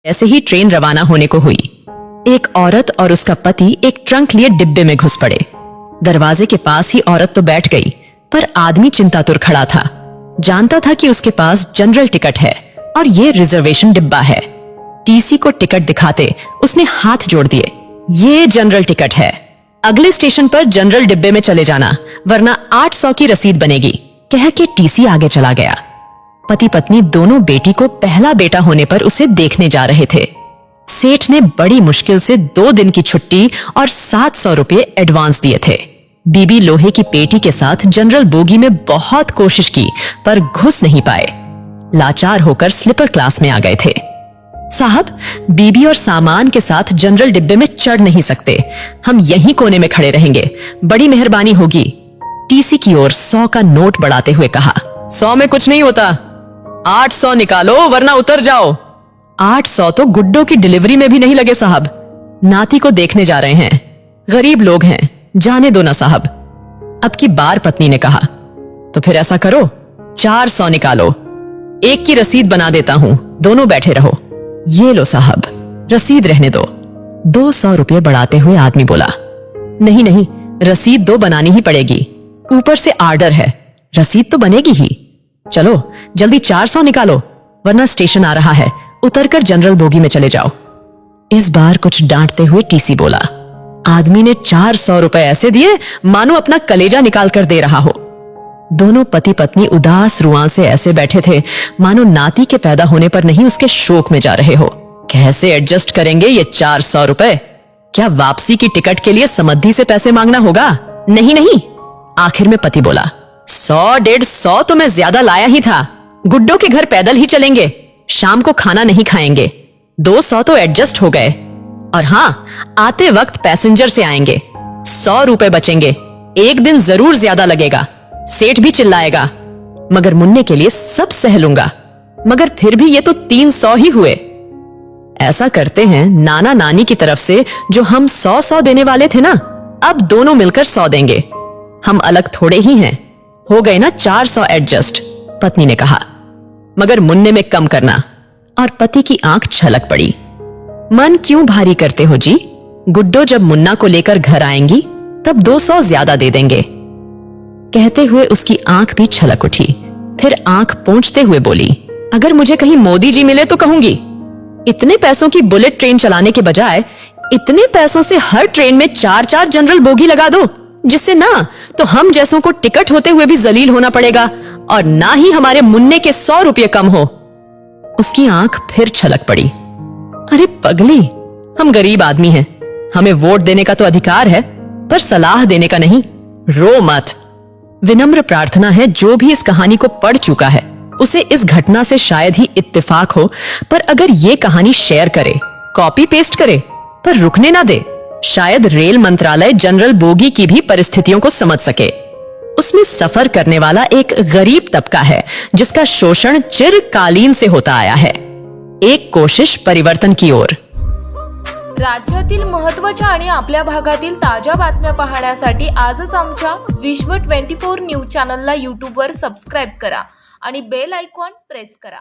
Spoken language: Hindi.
ऐसे ही ट्रेन रवाना होने को हुई। एक औरत और उसका पति एक ट्रंक लिए डिब्बे में घुस पड़े। दरवाजे के पास ही औरत तो बैठ गई, पर आदमी चिंतातुर खड़ा था। जानता था कि उसके पास जनरल टिकट है और ये रिजर्वेशन डिब्बा है। टीसी को टिकट दिखाते उसने हाथ जोड़ दिए। ये जनरल टिकट है, अगले स्टेशन पर जनरल डिब्बे में चले जाना, वरना 800 की रसीद बनेगी, कह के टीसी आगे चला गया। पति पत्नी दोनों बेटी को पहला बेटा होने पर उसे देखने जा रहे थे। सेठ ने बड़ी मुश्किल से 2 दिन की छुट्टी और 700 रुपए एडवांस दिए थे। बीबी लोहे की पेटी के साथ जनरल बोगी में बहुत कोशिश की, पर घुस नहीं पाए। लाचार होकर स्लीपर क्लास में आ गए थे। साहब, बीबी और सामान के साथ जनरल डिब्बे में चढ़ नहीं सकते, हम यहीं कोने में खड़े रहेंगे, बड़ी मेहरबानी होगी। टीसी की ओर 100 का नोट बढ़ाते हुए कहा। 100 में कुछ नहीं होता, 800 निकालो वरना उतर जाओ। 800 तो गुड्डो की डिलीवरी में भी नहीं लगे साहब, नाती को देखने जा रहे हैं, गरीब लोग हैं, जाने दो ना साहब। अब की बार पत्नी ने कहा, तो फिर ऐसा करो 400 निकालो, एक की रसीद बना देता हूं, दोनों बैठे रहो। ये लो साहब, रसीद रहने दो। 200 रुपये बढ़ाते हुए आदमी बोला, नहीं नहीं, रसीद 2 बनानी ही पड़ेगी, ऊपर से आर्डर है, रसीद तो बनेगी ही। चलो जल्दी 400 निकालो, वरना स्टेशन आ रहा है, उतरकर जनरल बोगी में चले जाओ। इस बार कुछ डांटते हुए टीसी बोला। आदमी ने 400 रुपए ऐसे दिए मानो अपना कलेजा निकाल कर दे रहा हो। दोनों पति पत्नी उदास रुआं से ऐसे बैठे थे मानो नाती के पैदा होने पर नहीं उसके शोक में जा रहे हो। कैसे एडजस्ट करेंगे ये 400 रुपए? क्या वापसी की टिकट के लिए समद्धि से पैसे मांगना होगा? नहीं नहीं। आखिर में पति बोला, 100-150 तो मैं ज्यादा लाया ही था, गुड्डो के घर पैदल ही चलेंगे, शाम को खाना नहीं खाएंगे, 200 तो एडजस्ट हो गए, और हाँ, आते वक्त पैसेंजर से आएंगे, 100 रुपए बचेंगे, एक दिन जरूर ज्यादा लगेगा, सेठ भी चिल्लाएगा, मगर मुन्ने के लिए सब सह लूंगा, मगर फिर भी ये तो 300 ही हुए। ऐसा करते हैं नाना नानी की तरफ से जो हम 100 देने वाले थे ना, अब दोनों मिलकर 100 देंगे, हम अलग थोड़े ही हैं, हो गए ना 400 एडजस्ट, पत्नी ने कहा। मगर मुन्ने में कम करना। और पति की आंख छलक पड़ी। मन क्यों भारी करते हो जी, गुड्डो जब मुन्ना को लेकर घर आएंगी तब 200 ज्यादा दे देंगे। कहते हुए उसकी आंख भी छलक उठी, फिर आंख पोंछते हुए बोली, अगर मुझे कहीं मोदी जी मिले तो कहूंगी, इतने पैसों की बुलेट ट्रेन चलाने के बजाय इतने पैसों से हर ट्रेन में 4-4 जनरल बोगी लगा दो, जिससे ना तो हम जैसों को टिकट होते हुए भी जलील होना पड़ेगा और ना ही हमारे मुन्ने के 100 रुपये कम हो। उसकी आंख फिर छलक पड़ी। अरे पगली, हम गरीब आदमी हैं, हमें वोट देने का तो अधिकार है, पर सलाह देने का नहीं, रो मत। विनम्र प्रार्थना है जो भी इस कहानी को पढ़ चुका है उसे इस घटना से शायद ही इत्तेफाक हो, पर अगर ये कहानी शेयर करे, कॉपी पेस्ट करे, पर रुकने ना दे, शायद रेल मंत्रालय जनरल बोगी की भी परिस्थितियों को समझ सके। उसमें सफर करने वाला एक गरीब तबका है जिसका शोषण चिरकालीन से होता आया है। एक कोशिश परिवर्तन की ओर। राज्यातील महत्त्वाच्या आणि आपल्या भागातील ताज्या बातम्या पाहण्यासाठी आजच आमच्या विश्व 24 न्यूज चॅनलला यूट्यूबवर सबस्क्राइब करा आणि बेल आयकॉन प्रेस करा।